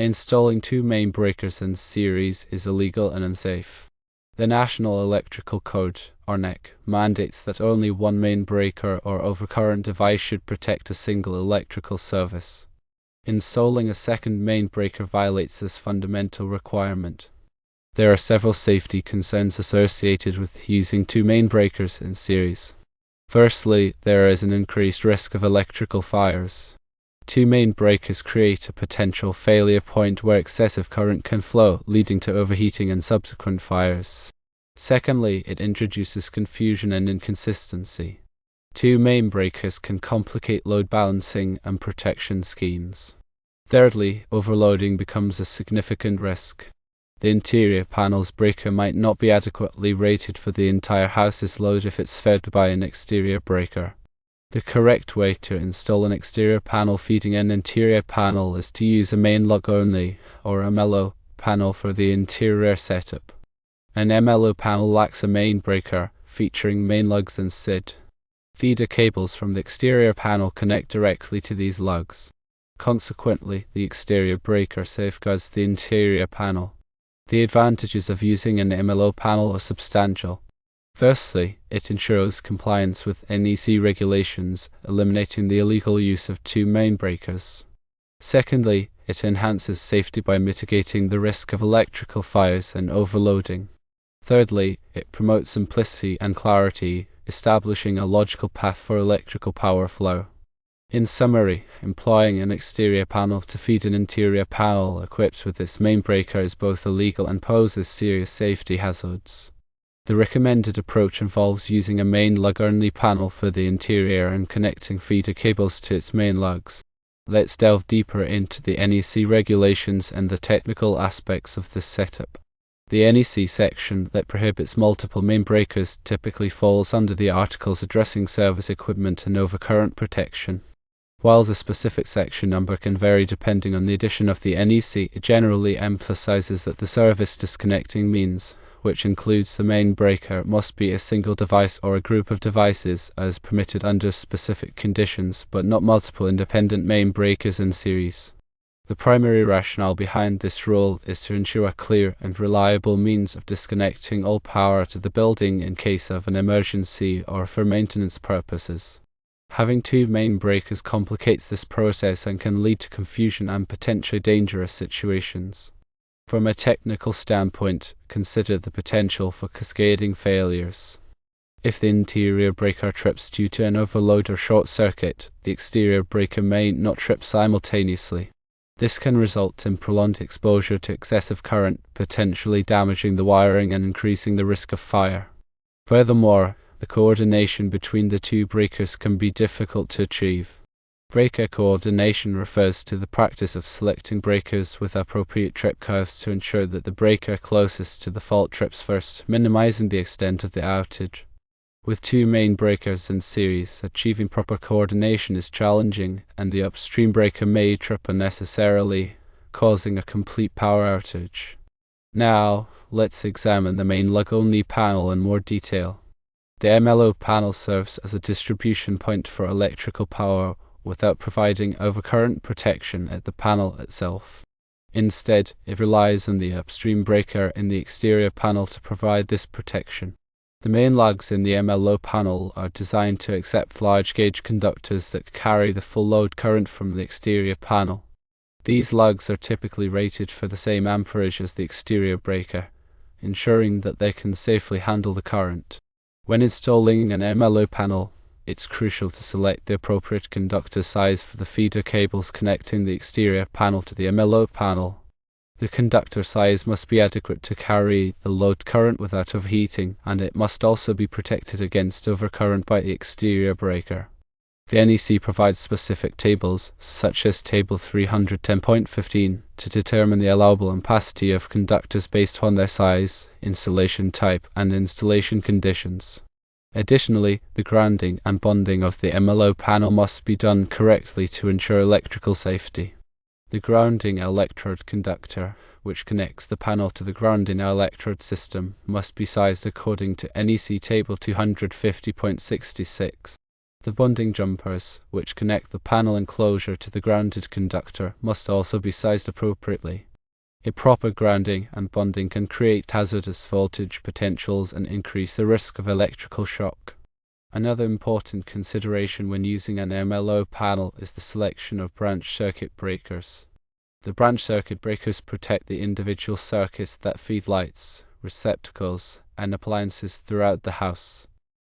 Installing two main breakers in series is illegal and unsafe. The National Electrical Code, or NEC, mandates that only one main breaker or overcurrent device should protect a single electrical service. Installing a second main breaker violates this fundamental requirement. There are several safety concerns associated with using two main breakers in series. Firstly, there is an increased risk of electrical fires. Two main breakers create a potential failure point where excessive current can flow, leading to overheating and subsequent fires. Secondly, it introduces confusion and inconsistency. Two main breakers can complicate load balancing and protection schemes. Thirdly, overloading becomes a significant risk. The interior panel's breaker might not be adequately rated for the entire house's load if it's fed by an exterior breaker. The correct way to install an exterior panel feeding an interior panel is to use a Main Lug Only, or MLO, panel for the interior setup. An MLO panel lacks a main breaker, featuring main lugs instead. Feeder cables from the exterior panel connect directly to these lugs. Consequently, the exterior breaker safeguards the interior panel. The advantages of using an MLO panel are substantial. Firstly, it ensures compliance with NEC regulations, eliminating the illegal use of two main breakers. Secondly, it enhances safety by mitigating the risk of electrical fires and overloading. Thirdly, it promotes simplicity and clarity, establishing a logical path for electrical power flow. In summary, employing an exterior panel to feed an interior panel equipped with its main breaker is both illegal and poses serious safety hazards. The recommended approach involves using a Main Lug Only panel for the interior and connecting feeder cables to its main lugs. Let's delve deeper into the NEC regulations and the technical aspects of this setup. The NEC section that prohibits multiple main breakers typically falls under the articles addressing service equipment and overcurrent protection. While the specific section number can vary depending on the edition of the NEC, it generally emphasizes that the service disconnecting means, which includes the main breaker, must be a single device or a group of devices as permitted under specific conditions, but not multiple independent main breakers in series. The primary rationale behind this rule is to ensure a clear and reliable means of disconnecting all power to the building in case of an emergency or for maintenance purposes. Having two main breakers complicates this process and can lead to confusion and potentially dangerous situations. From a technical standpoint, consider the potential for cascading failures. If the interior breaker trips due to an overload or short circuit, the exterior breaker may not trip simultaneously. This can result in prolonged exposure to excessive current, potentially damaging the wiring and increasing the risk of fire. Furthermore, the coordination between the two breakers can be difficult to achieve. Breaker coordination refers to the practice of selecting breakers with appropriate trip curves to ensure that the breaker closest to the fault trips first, minimizing the extent of the outage. With two main breakers in series, achieving proper coordination is challenging, and the upstream breaker may trip unnecessarily, causing a complete power outage. Now, let's examine the Main Lug Only panel in more detail. The MLO panel serves as a distribution point for electrical power without providing overcurrent protection at the panel itself. Instead, it relies on the upstream breaker in the exterior panel to provide this protection. The main lugs in the MLO panel are designed to accept large gauge conductors that carry the full load current from the exterior panel. These lugs are typically rated for the same amperage as the exterior breaker, ensuring that they can safely handle the current. When installing an MLO panel, it's crucial to select the appropriate conductor size for the feeder cables connecting the exterior panel to the MLO panel. The conductor size must be adequate to carry the load current without overheating, and it must also be protected against overcurrent by the exterior breaker. The NEC provides specific tables, such as Table 310.15, to determine the allowable ampacity of conductors based on their size, insulation type, and installation conditions. Additionally, the grounding and bonding of the MLO panel must be done correctly to ensure electrical safety. The grounding electrode conductor, which connects the panel to the grounding electrode system, must be sized according to NEC Table 250.66. The bonding jumpers, which connect the panel enclosure to the grounded conductor, must also be sized appropriately. Improper grounding and bonding can create hazardous voltage potentials and increase the risk of electrical shock. Another important consideration when using an MLO panel is the selection of branch circuit breakers. The branch circuit breakers protect the individual circuits that feed lights, receptacles, and appliances throughout the house.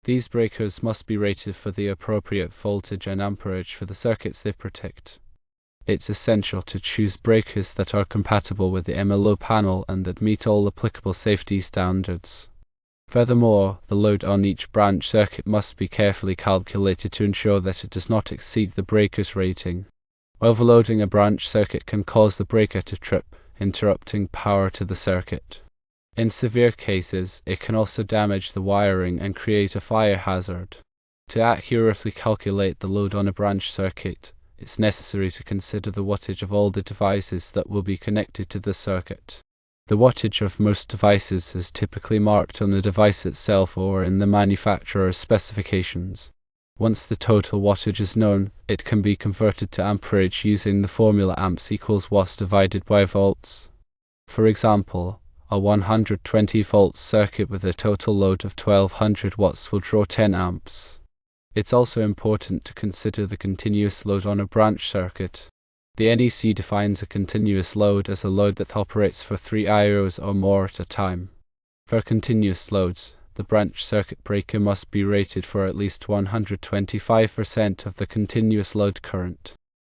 These breakers must be rated for the appropriate voltage and amperage for the circuits they protect. It's essential to choose breakers that are compatible with the MLO panel and that meet all applicable safety standards. Furthermore, the load on each branch circuit must be carefully calculated to ensure that it does not exceed the breaker's rating. Overloading a branch circuit can cause the breaker to trip, interrupting power to the circuit. In severe cases, it can also damage the wiring and create a fire hazard. To accurately calculate the load on a branch circuit, it's necessary to consider the wattage of all the devices that will be connected to the circuit. The wattage of most devices is typically marked on the device itself or in the manufacturer's specifications. Once the total wattage is known, it can be converted to amperage using the formula amps equals watts divided by volts. For example, a 120-volt circuit with a total load of 1200 watts will draw 10 amps. It's also important to consider the continuous load on a branch circuit. The NEC defines a continuous load as a load that operates for 3 hours or more at a time. For continuous loads, the branch circuit breaker must be rated for at least 125% of the continuous load current.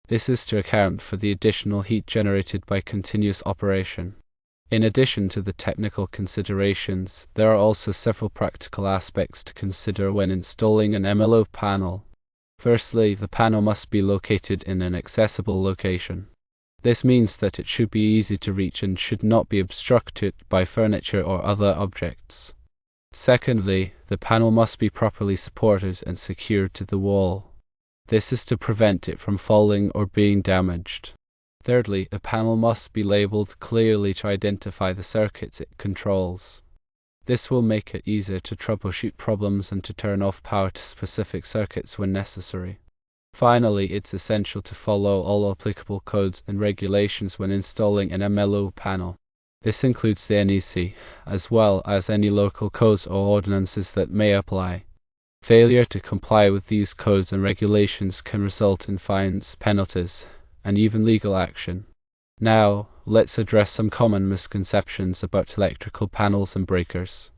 This is to account for the additional heat generated by continuous operation. In addition to the technical considerations, there are also several practical aspects to consider when installing an MLO panel. Firstly, the panel must be located in an accessible location. This means that it should be easy to reach and should not be obstructed by furniture or other objects. Secondly, the panel must be properly supported and secured to the wall. This is to prevent it from falling or being damaged. Thirdly, a panel must be labeled clearly to identify the circuits it controls. This will make it easier to troubleshoot problems and to turn off power to specific circuits when necessary. Finally, it's essential to follow all applicable codes and regulations when installing an MLO panel. This includes the NEC, as well as any local codes or ordinances that may apply. Failure to comply with these codes and regulations can result in fines, penalties, and even legal action. Now, let's address some common misconceptions about electrical panels and breakers.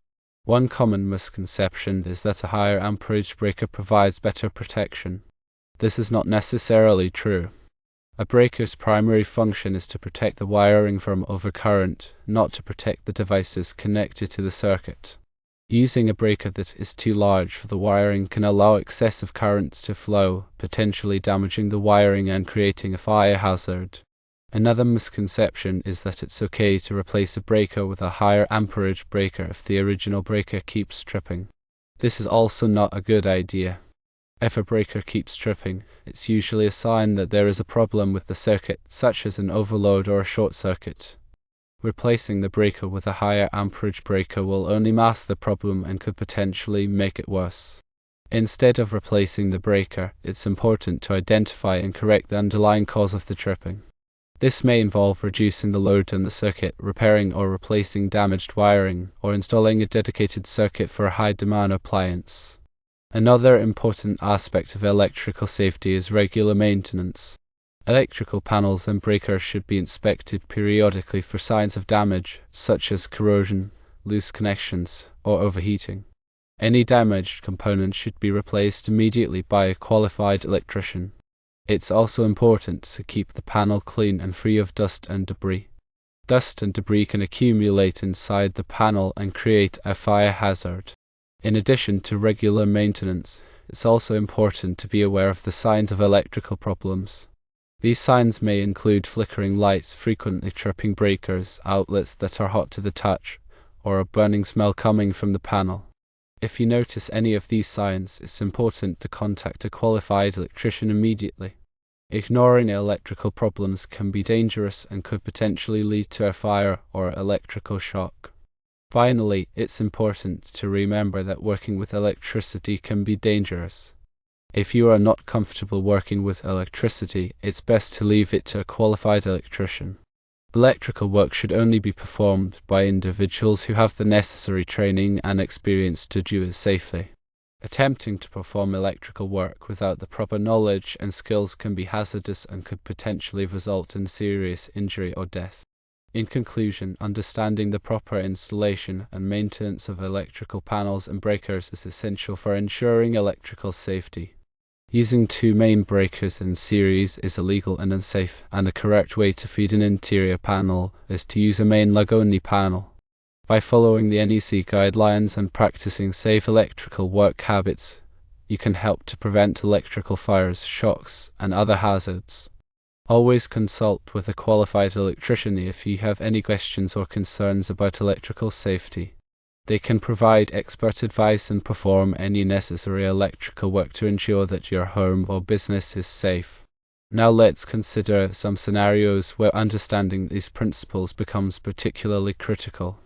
One common misconception is that a higher amperage breaker provides better protection. This is not necessarily true. A breaker's primary function is to protect the wiring from overcurrent, not to protect the devices connected to the circuit. Using a breaker that is too large for the wiring can allow excessive current to flow, potentially damaging the wiring and creating a fire hazard. Another misconception is that it's okay to replace a breaker with a higher amperage breaker if the original breaker keeps tripping. This is also not a good idea. If a breaker keeps tripping, it's usually a sign that there is a problem with the circuit, such as an overload or a short circuit. Replacing the breaker with a higher amperage breaker will only mask the problem and could potentially make it worse. Instead of replacing the breaker, it's important to identify and correct the underlying cause of the tripping. This may involve reducing the load on the circuit, repairing or replacing damaged wiring, or installing a dedicated circuit for a high-demand appliance. Another important aspect of electrical safety is regular maintenance. Electrical panels and breakers should be inspected periodically for signs of damage, such as corrosion, loose connections, or overheating. Any damaged components should be replaced immediately by a qualified electrician. It's also important to keep the panel clean and free of dust and debris. Dust and debris can accumulate inside the panel and create a fire hazard. In addition to regular maintenance, it's also important to be aware of the signs of electrical problems. These signs may include flickering lights, frequently tripping breakers, outlets that are hot to the touch, or a burning smell coming from the panel. If you notice any of these signs, it's important to contact a qualified electrician immediately. Ignoring electrical problems can be dangerous and could potentially lead to a fire or electrical shock. Finally, it's important to remember that working with electricity can be dangerous. If you are not comfortable working with electricity, it's best to leave it to a qualified electrician. Electrical work should only be performed by individuals who have the necessary training and experience to do it safely. Attempting to perform electrical work without the proper knowledge and skills can be hazardous and could potentially result in serious injury or death. In conclusion, understanding the proper installation and maintenance of electrical panels and breakers is essential for ensuring electrical safety. Using two main breakers in series is illegal and unsafe, and the correct way to feed an interior panel is to use a Main Lug Only panel. By following the NEC guidelines and practicing safe electrical work habits, you can help to prevent electrical fires, shocks, and other hazards. Always consult with a qualified electrician if you have any questions or concerns about electrical safety. They can provide expert advice and perform any necessary electrical work to ensure that your home or business is safe. Now let's consider some scenarios where understanding these principles becomes particularly critical.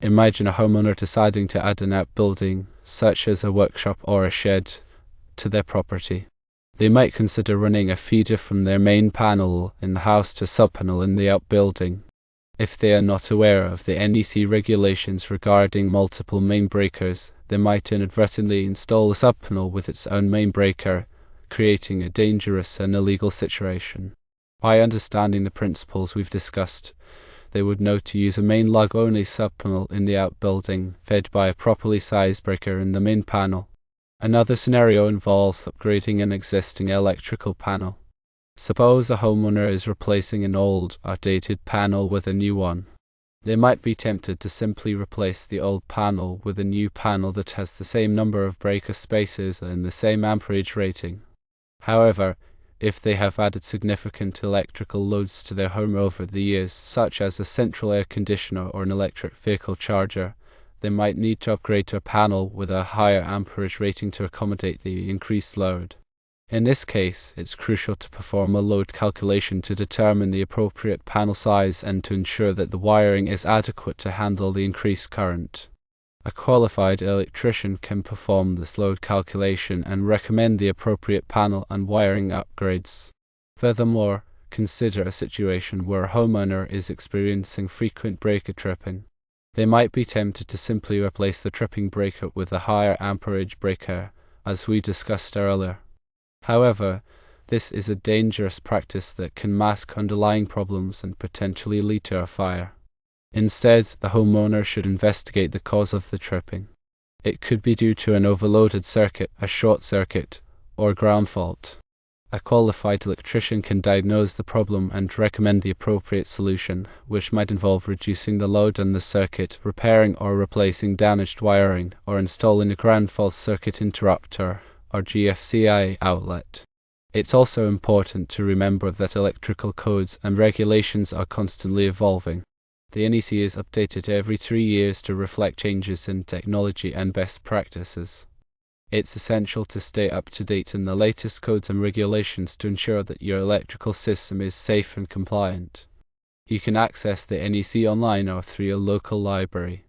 Imagine a homeowner deciding to add an outbuilding, such as a workshop or a shed, to their property. They might consider running a feeder from their main panel in the house to a sub-panel in the outbuilding. If they are not aware of the NEC regulations regarding multiple main breakers, they might inadvertently install a sub-panel with its own main breaker, creating a dangerous and illegal situation. By understanding the principles we've discussed, they would know to use a Main Lug Only sub-panel in the outbuilding, fed by a properly sized breaker in the main panel. Another scenario involves upgrading an existing electrical panel. Suppose a homeowner is replacing an old, outdated panel with a new one. They might be tempted to simply replace the old panel with a new panel that has the same number of breaker spaces and the same amperage rating. However, if they have added significant electrical loads to their home over the years, such as a central air conditioner or an electric vehicle charger, they might need to upgrade to a panel with a higher amperage rating to accommodate the increased load. In this case, it's crucial to perform a load calculation to determine the appropriate panel size and to ensure that the wiring is adequate to handle the increased current. A qualified electrician can perform this load calculation and recommend the appropriate panel and wiring upgrades. Furthermore, consider a situation where a homeowner is experiencing frequent breaker tripping. They might be tempted to simply replace the tripping breaker with a higher amperage breaker, as we discussed earlier. However, this is a dangerous practice that can mask underlying problems and potentially lead to a fire. Instead, the homeowner should investigate the cause of the tripping. It could be due to an overloaded circuit, a short circuit, or ground fault. A qualified electrician can diagnose the problem and recommend the appropriate solution, which might involve reducing the load on the circuit, repairing or replacing damaged wiring, or installing a ground fault circuit interrupter, or GFCI outlet. It's also important to remember that electrical codes and regulations are constantly evolving. The NEC is updated every 3 years to reflect changes in technology and best practices. It's essential to stay up to date in the latest codes and regulations to ensure that your electrical system is safe and compliant. You can access the NEC online or through your local library.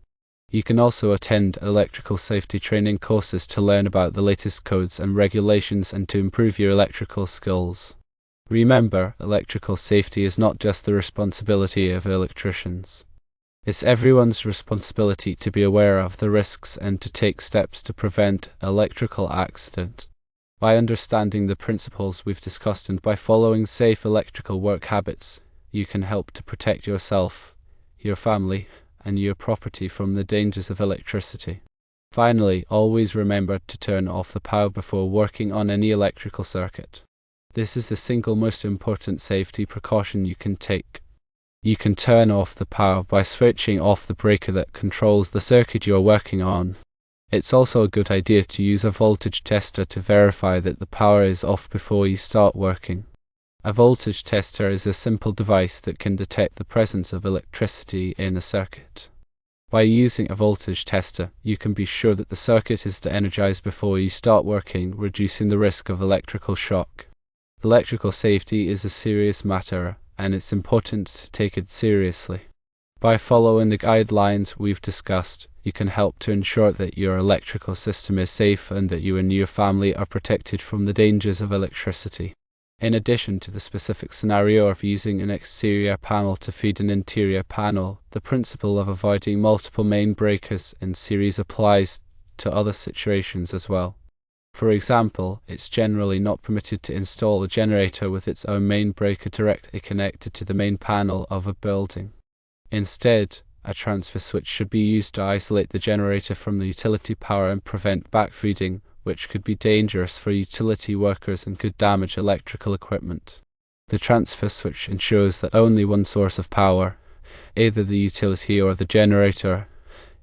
You can also attend electrical safety training courses to learn about the latest codes and regulations and to improve your electrical skills. Remember, electrical safety is not just the responsibility of electricians. It's everyone's responsibility to be aware of the risks and to take steps to prevent electrical accidents. By understanding the principles we've discussed and by following safe electrical work habits, you can help to protect yourself, your family, and your property from the dangers of electricity. Finally, always remember to turn off the power before working on any electrical circuit. This is the single most important safety precaution you can take. You can turn off the power by switching off the breaker that controls the circuit you are working on. It's also a good idea to use a voltage tester to verify that the power is off before you start working. A voltage tester is a simple device that can detect the presence of electricity in a circuit. By using a voltage tester, you can be sure that the circuit is de-energized before you start working, reducing the risk of electrical shock. Electrical safety is a serious matter, and it's important to take it seriously. By following the guidelines we've discussed, you can help to ensure that your electrical system is safe and that you and your family are protected from the dangers of electricity. In addition to the specific scenario of using an exterior panel to feed an interior panel, the principle of avoiding multiple main breakers in series applies to other situations as well. For example, it's generally not permitted to install a generator with its own main breaker directly connected to the main panel of a building. Instead, a transfer switch should be used to isolate the generator from the utility power and prevent backfeeding, which could be dangerous for utility workers and could damage electrical equipment. The transfer switch ensures that only one source of power, either the utility or the generator,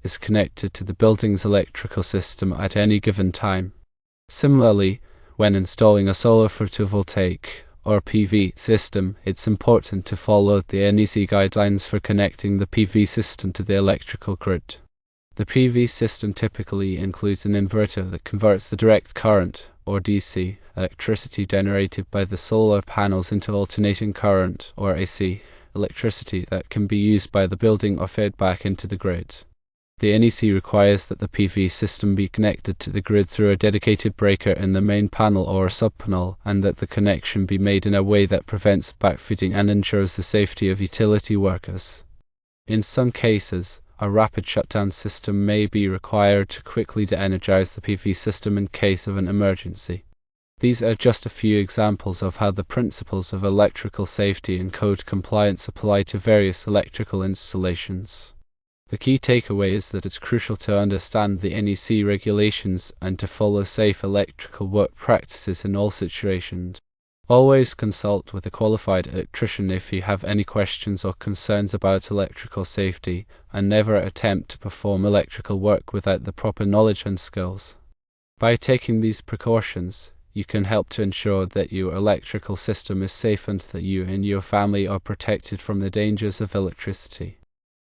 is connected to the building's electrical system at any given time. Similarly, when installing a solar photovoltaic or PV system, it's important to follow the NEC guidelines for connecting the PV system to the electrical grid. The PV system typically includes an inverter that converts the direct current, or DC, electricity generated by the solar panels into alternating current, or AC, electricity that can be used by the building or fed back into the grid. The NEC requires that the PV system be connected to the grid through a dedicated breaker in the main panel or subpanel, and that the connection be made in a way that prevents backfeeding and ensures the safety of utility workers. In some cases, a rapid shutdown system may be required to quickly de-energize the PV system in case of an emergency. These are just a few examples of how the principles of electrical safety and code compliance apply to various electrical installations. The key takeaway is that it's crucial to understand the NEC regulations and to follow safe electrical work practices in all situations. Always consult with a qualified electrician if you have any questions or concerns about electrical safety, and never attempt to perform electrical work without the proper knowledge and skills. By taking these precautions, you can help to ensure that your electrical system is safe and that you and your family are protected from the dangers of electricity.